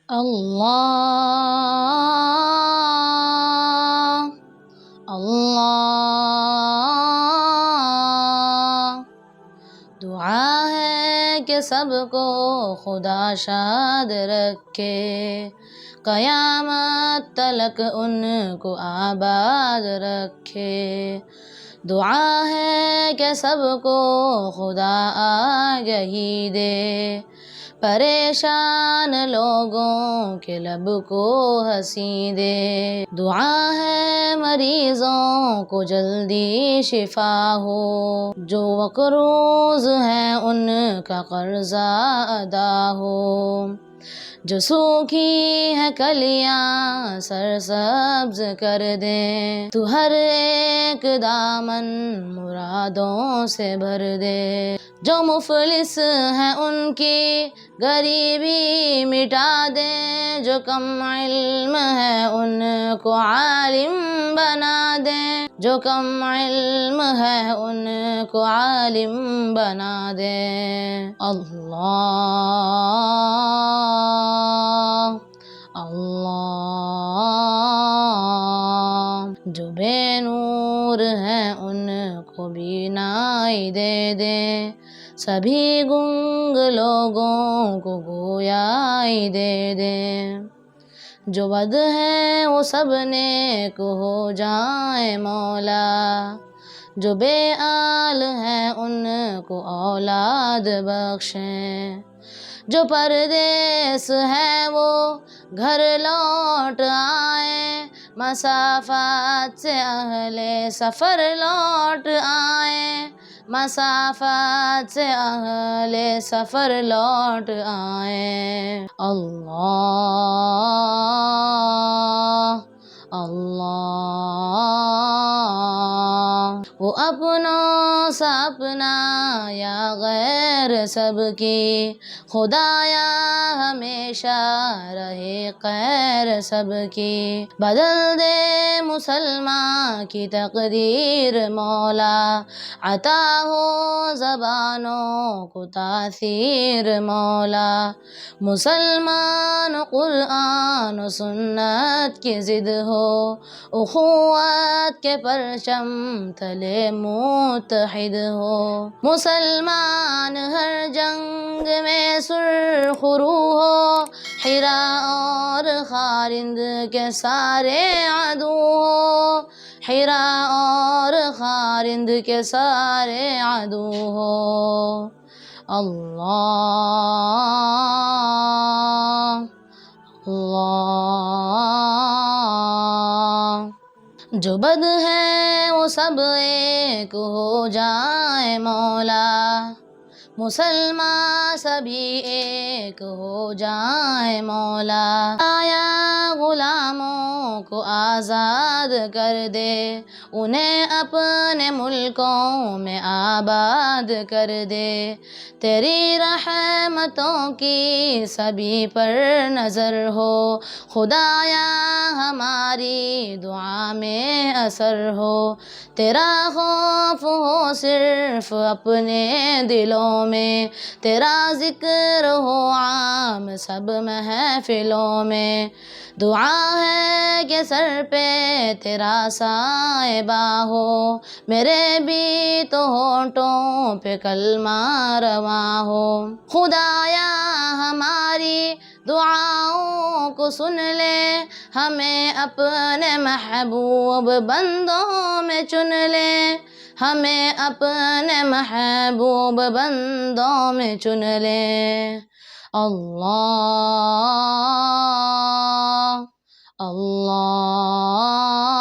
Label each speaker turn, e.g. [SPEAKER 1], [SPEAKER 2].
[SPEAKER 1] اللہ اللہ، دعا ہے کہ سب کو خدا شاد رکھے، قیامت تلک ان کو آباد رکھے۔ دعا ہے کہ سب کو خدا آگہی دے، پریشان لوگوں کے لب کو ہنسی دے۔ دعا ہے مریضوں کو جلدی شفا ہو، جو مقروض ہیں ان کا قرضہ ادا ہو۔ جو سوکھی ہے کلیاں سرسبز کر دیں، تو ہر ایک دامن مرادوں سے بھر دے۔ جو مفلس ہیں ان کی غریبی مٹا دے، جو کم علم ہے ان کو عالم بنا دے، جو کم علم ہے ان کو عالم بنا دے۔ اللہ اللہ، جو بے نور ہیں ان کو بینائی دے دیں، سبھی گنگ لوگوں کو گویائی دے دیں۔ جو بد ہیں وہ سب نیک ہو جائیں مولا، جو بے آل ہیں ان کو اولاد بخشیں۔ جو پردیس ہے وہ گھر لوٹ آئیں، مسافات سے اہل سفر لوٹ آئیں، مسافات سے اہل سفر لوٹ آئیں۔ اللہ اللہ، وہ اپنوں سا اپنا یا غیر سب کی، خدایا ہمیشہ رہے خیر سب کی۔ بدل دے مسلمان کی تقدیر مولا، عطا ہو زبانوں کو تاثیر مولا۔ مسلمان قرآن و سنت کی ضد ہو، اخوت کے پرچم تلے متحد ہو۔ مسلمان ہر جنگ میں سرخ رو ہو، حرا اور خارند کے سارے عدو ہو، حرا اور خارند کے سارے عدو ہو۔ اللہ اللہ، جو بد ہے وہ سب ایک ہو جائیں مولا، مسلمان سبھی ایک ہو جائیں مولا۔ آیا غلاموں کو آزاد کر دے، انہیں اپنے ملکوں میں آباد کر دے۔ تیری رحمتوں کی سبھی پر نظر ہو، خدایا ہماری دعا میں اثر ہو۔ تیرا خوف ہو صرف اپنے دلوں میں، تیرا ذکر ہو عام سب محفلوں میں۔ دعا ہے کہ سر پہ تیرا صائبہ ہو، میرے بھی تو ہونٹوں پہ کلمہ رواں ہو۔ خدایا ہماری دعاؤں کو سن لے، ہمیں اپنے محبوب بندوں میں چن لے، ہمیں اپنے محبوب بندوں میں چن لے۔ اللہ اللہ